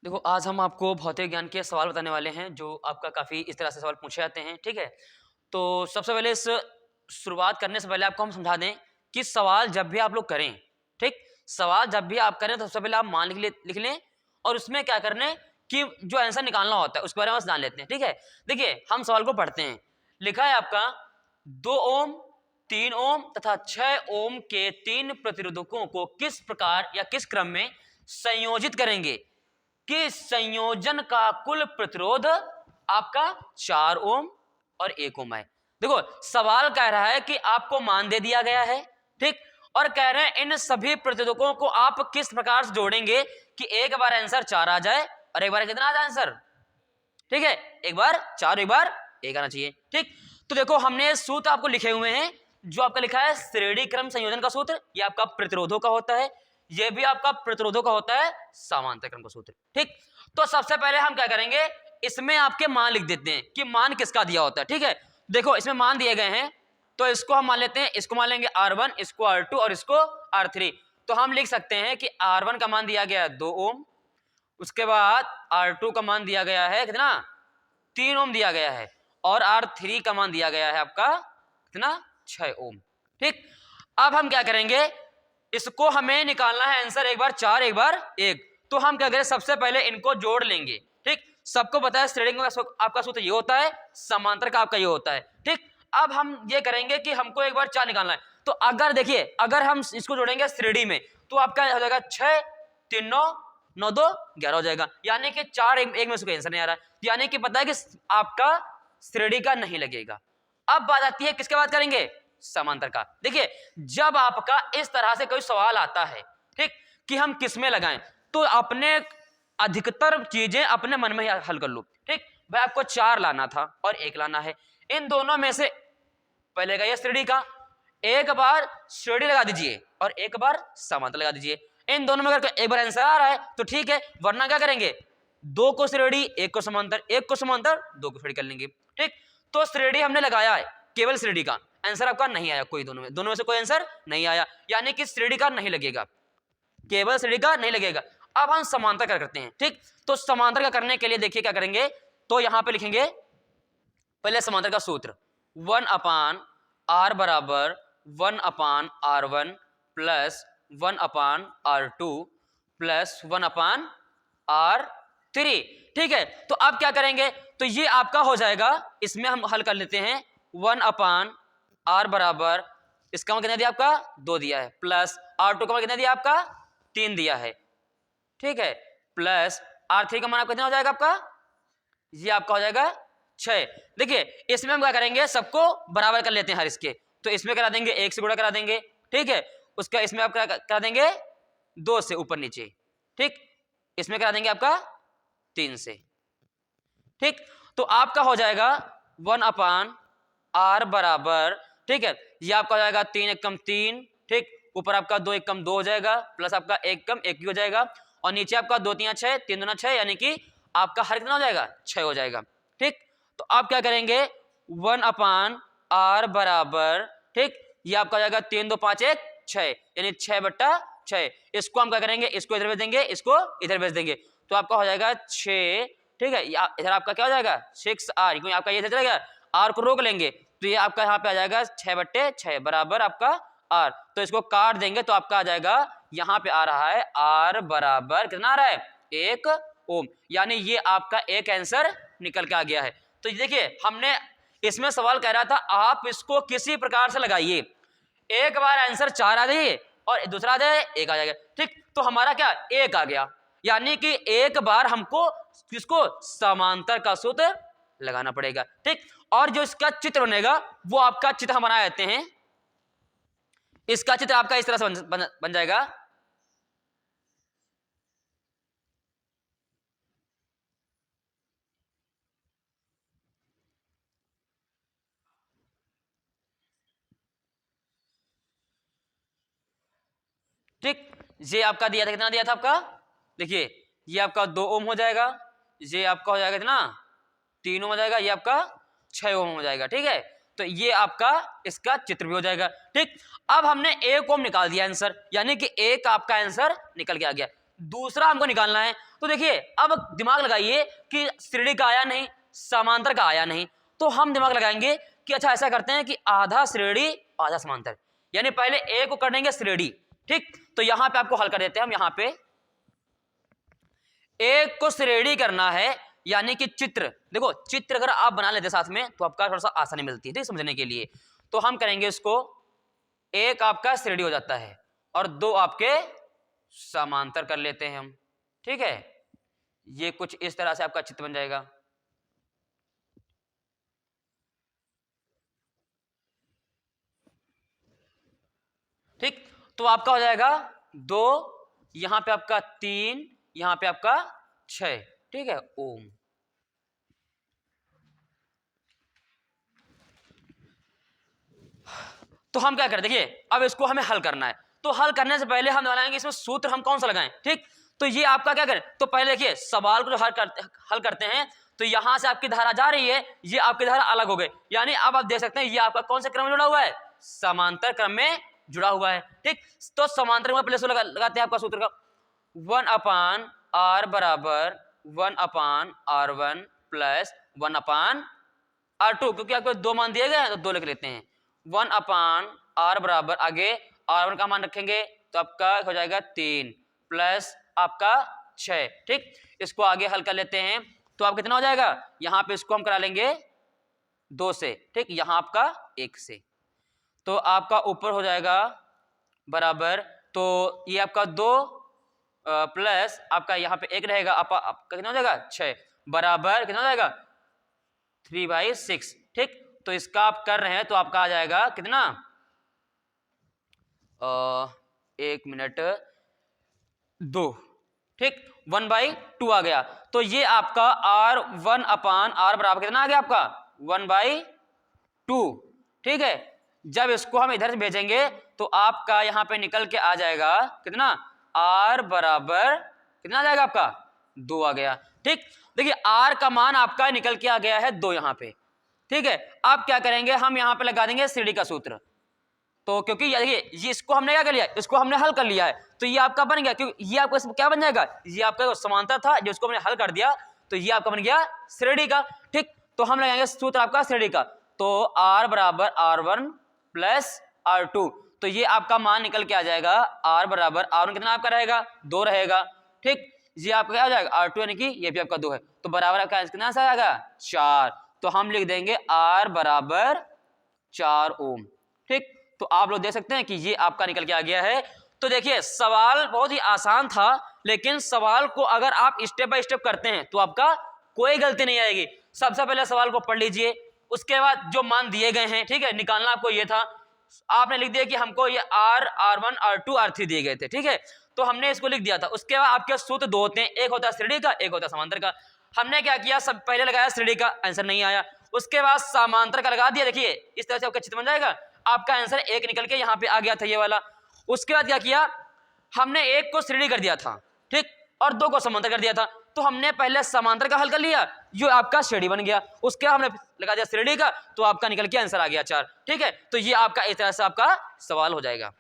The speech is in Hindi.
देखो, आज हम आपको भौतिक ज्ञान के सवाल बताने वाले हैं जो आपका काफ़ी इस तरह से सवाल पूछे जाते हैं, ठीक है? तो सबसे पहले इस शुरुआत करने से पहले आपको हम समझा दें कि सवाल जब भी आप लोग करें, ठीक? सवाल जब भी आप करें तो सबसे पहले आप मान लिख लें और उसमें क्या करना है कि जो आंसर निकालना होता है उसके बारे में बस जान लेते हैं, ठीक है? देखिए, हम सवाल को पढ़ते हैं। लिखा है आपका 2 ओम, 3 ओम तथा 6 ओम के 3 प्रतिरोधकों को किस प्रकार या किस क्रम में संयोजित करेंगे कि संयोजन का कुल प्रतिरोध आपका 4 ओम और 1 ओम है। देखो, सवाल कह रहा है कि आपको मान दे दिया गया है, ठीक? और कह रहे हैं इन सभी प्रतिरोधकों को आप किस प्रकार से जोड़ेंगे कि एक बार आंसर 4 आ जाए और एक बार कितना आ जाए आंसर, ठीक है? एक बार 4, एक बार 1 आना चाहिए, ठीक? तो देखो, हमने सूत्र आपको लिखे हुए हैं। जो आपका लिखा है श्रेणी क्रम संयोजन का सूत्र, ये आपका प्रतिरोधों का होता है। ये भी आपका प्रतिरोधों का होता है समांतर क्रम का सूत्र, ठीक? तो सबसे पहले हम क्या करेंगे, इसमें आपके मान लिख देते हैं कि मान किसका दिया होता है, ठीक है? देखो, इसमें मान दिए गए हैं तो इसको हम मान लेते हैं, इसको मान लेंगे R1, इसको R2 और इसको R3। तो हम लिख सकते हैं कि R1 का मान दिया गया है 2 ओम, उसके बाद R2 का मान दिया गया है कितना, 3 ओम दिया गया है, और R3 का मान दिया गया है आपका कितना, 6 ओम, ठीक? अब हम क्या करेंगे, इसको हमें निकालना है आंसर एक बार 4 एक बार 1। तो हम क्या करें, सबसे पहले इनको जोड़ लेंगे, ठीक? सबको पता है श्रेणी का आपका सूत्र ये होता है, समांतर का आपका ये होता है, ठीक? अब हम ये करेंगे कि हमको एक बार 4 निकालना है। तो अगर देखिए, अगर हम इसको जोड़ेंगे श्रेणी में तो आपका हो जाएगा 6 3 9 9 2 11 हो जाएगा, यानी कि 4 एक में से कोई आंसर नहीं आ रहा है, यानी कि पता है कि आपका श्रेणी का नहीं लगेगा। अब बात आती है किसके बात करेंगे, समांतर का। देखिए, जब आपका इस तरह से कोई सवाल आता है, ठीक, कि हम किस में लगाएं, तो अपने अधिकतर चीजें अपने मन में ही हल कर लो, ठीक? भाई, आपको 4 लाना था और 1 लाना है, इन दोनों में से पहले का ये श्रेणी का, एक बार श्रेणी लगा दीजिए और एक बार समांतर लगा दीजिए। इन दोनों में अगर एक बार आंसर आ रहा है तो ठीक है, वरना क्या करेंगे, 2 को श्रेणी, 1 को समांतर, 1 को समांतर, 2 को श्रेणी कर लेंगे, ठीक? तो श्रेणी हमने लगाया है, केवल श्रेणी का आंसर आपका नहीं आया, कोई दोनों में से कोई आंसर नहीं आया, यानी कि श्रेणी का नहीं लगेगा, केवल श्रेणी का नहीं लगेगा। अब हम समांतर का करते हैं, ठीक? तो समांतर का करने के लिए देखिए क्या करेंगे, तो यहां पे लिखेंगे पहले समांतर का सूत्र 1/r बराबर 1/r1 plus 1/r2 plus 1/r3, ठीक है? तो अब क्या करेंगे, तो ये आपका हो जाएगा, इसमें हम हल कर लेते हैं। 1/r बराबर, इसका मान कितना दिया आपका, 2 दिया है, प्लस R2 का मान कितना दिया आपका, 3 दिया है, ठीक है? प्लस R3 का मान आपका कितना हो जाएगा आपका, ये आपका हो जाएगा 6। देखिए, इसमें हम क्या करेंगे, सबको बराबर कर लेते हैं हर इसके, तो इसमें करा देंगे 1 से गुणा करा देंगे, ठीक है? उसका इसमें आप करा देंगे 2 से ऊपर नीचे, ठीक? इसमें करा देंगे आपका 3 से, ठीक? तो आपका हो जाएगा 1/r बराबर, ठीक है, ये आपका हो जाएगा 3 एकम 3, ठीक? ऊपर आपका 2 एकम 2 हो जाएगा, प्लस आपका 1 कम 1 हो जाएगा, और नीचे आपका 2 3 6, 3 दूना 6, यानी कि आपका हर कितना हो जाएगा, 6 हो जाएगा, ठीक? तो आप क्या करेंगे, 1/r बराबर, ठीक, ये आपका हो जाएगा 3 2 5 1 6, यानी 6/6। इसको हम क्या करेंगे, इसको इधर भेज देंगे, इसको इधर भेज देंगे, तो आपका हो जाएगा 6, ठीक है? इधर आपका क्या हो जाएगा 6r, क्योंकि आपका ये इधर चला गया, r को रोक लेंगे, तो ये आपका यहाँ पे आ जाएगा 6/6 बराबर आपका r। तो इसको काट देंगे तो आपका आ जाएगा, यहाँ पे आ रहा है r बराबर कितना आ रहा है, 1 ओम, यानी ये आपका एक आंसर निकल के आ गया है। तो देखिए, हमने इसमें सवाल कह रहा था आप इसको किसी प्रकार से लगाइए, एक बार आंसर 4 आ जाइए और दूसरा आ जाए 1 आ जाएगा, ठीक? तो हमारा क्या 1 आ गया, यानी कि एक बार हमको किसको, समांतर का सूत्र लगाना पड़ेगा, ठीक? और जो इसका चित्र बनेगा वो आपका चित्र हम बना देते हैं, इसका चित्र आपका इस तरह से बन जाएगा। ठीक, ये आपका दिया था, कितना दिया था आपका, देखिए ये आपका 2 ओम हो जाएगा, ये आपका हो जाएगा कितना, 3 ओम हो जाएगा, ये आपका 6 ओम हो जाएगा, ठीक है? तो ये आपका इसका चित्र भी हो जाएगा, ठीक? अब हमने 1 ओम निकाल दिया आंसर, यानी कि 1 आपका आंसर निकल के आ गया। दूसरा हमको निकालना है। तो देखिए अब दिमाग लगाइए कि श्रेणी का आया नहीं, समांतर का आया नहीं, तो हम दिमाग लगाएंगे कि अच्छा ऐसा करते हैं कि आधा श्रेणी आधा समांतर, यानी पहले ए को कर देंगे श्रेणी। ठीक, तो यहां पे आपको हल कर देते हैं हम। यहां पे एक को श्रेणी करना है, यानी कि चित्र, देखो चित्र अगर आप बना लेते साथ में तो आपका थोड़ा सा आसानी मिलती है ठीक समझने के लिए। तो हम करेंगे इसको, एक आपका श्रेणी हो जाता है और दो आपके समांतर कर लेते हैं हम। ठीक है, ये कुछ इस तरह से आपका चित्र बन जाएगा। ठीक, तो आपका हो जाएगा 2, यहां पे आपका 3, यहां पे आपका 6। ठीक है, ओम। तो हम क्या करें, देखिए अब इसको हमें हल करना है। तो हल करने से पहले हम बनाएंगे इसमें सूत्र हम कौन सा लगाएं। ठीक, तो ये आपका क्या करें, तो पहले देखिए सवाल को जो हल करते हैं तो यहां से आपकी धारा जा रही है, ये आपकी धारा अलग हो गई, यानी अब आप देख सकते हैं ये आपका कौन से क्रम में जुड़ा हुआ है, समांतर क्रम में जुड़ा हुआ है। ठीक, तो समांतर में पहले लगाते हैं आपका सूत्र का 1/r बराबर 1/r1 प्लस 1/r2, क्योंकि आपको 2 मान दिए गए हैं तो 2 लिख लेते हैं। 1/r बराबर आगे r1 का मान रखेंगे तो आपका हो जाएगा 3 प्लस आपका 6। ठीक, इसको आगे हल कर लेते हैं तो आप कितना हो जाएगा, यहां पे इसको हम करा लेंगे 2 से। ठीक, यहां आपका 1 से, तो आपका ऊपर हो जाएगा बराबर, तो ये आपका 2 प्लस आपका यहाँ पे 1 रहेगा, आपका कितना हो जाएगा 6 बराबर कितना हो जाएगा 3/6। ठीक, तो इसका आप कर रहे हैं तो आपका आ जाएगा कितना, 1 मिनट 2। ठीक, 1/2 आ गया, तो ये आपका r1/r बराबर कितना आ गया आपका 1/2। ठीक है, जब इसको हम इधर से भेजेंगे तो आपका यहां पे निकल के आ जाएगा कितना, r बराबर कितना आ जाएगा आपका 2 आ गया। ठीक, देखिए r का मान आपका निकल के आ गया है 2 यहां पे। ठीक है, अब क्या करेंगे, हम यहां पे लगा देंगे श्रेणी का सूत्र। तो क्योंकि ये इसको हमने क्या कर लिया, इसको हमने हल कर लिया है, तो ये आपका बन गया, क्योंकि ये आपका क्या बन जाएगा, ये आपका समांतर था जिसको हमने हल कर दिया, तो ये आपका बन गया श्रेणी का। ठीक, तो हम लगाएंगे सूत्र आपका श्रेणी का, तो r बराबर r1 प्लस r2, तो ये आपका मान निकल के आ जाएगा r बराबर r1 कितना आपका रहेगा 2 रहेगा। ठीक, ये आपका क्या आ जाएगा r2, यानी कि ये भी आपका 2 है, तो बराबर आपका कितना आ जाएगा 4, तो हम लिख देंगे r बराबर 4 ओम। ठीक, तो आप लोग देख सकते हैं कि ये आपका निकल के आ गया है। तो देखिए सवाल बहुत ही आसान था, लेकिन सवाल को अगर आप स्टेप बाय स्टेप करते हैं तो आपका कोई गलती नहीं आएगी। सबसे पहले सवाल को पढ़ लीजिए, उसके बाद जो मान दिए गए हैं, ठीक है, निकालना आपको ये था, आपने लिख दिया कि हमको ये r1 r2 r3 दिए गए थे। ठीक है, तो हमने इसको लिख दिया था। उसके बाद आपके सूत्र 2 होते हैं, एक होता है श्रेणी का, एक होता है समांतर का। हमने क्या किया, सब पहले लगाया श्रेणी का, आंसर नहीं आया, उसके बाद समांतर का लगा दिया। देखिए इस तरह से आपका चित्र बन जाएगा, आपका आंसर 1 निकल के यहाँ पे आ गया था ये वाला। उसके बाद क्या किया, हमने 1 को श्रेणी कर दिया था, ठीक, और 2 को समांतर कर दिया था, तो हमने पहले समांतर का हल कर लिया, जो आपका श्रेणी बन गया। उसके बाद हमने लगा दिया श्रेणी का, तो आपका निकल के आंसर आ गया 4। ठीक है, तो ये आपका इस तरह से आपका सवाल हो जाएगा।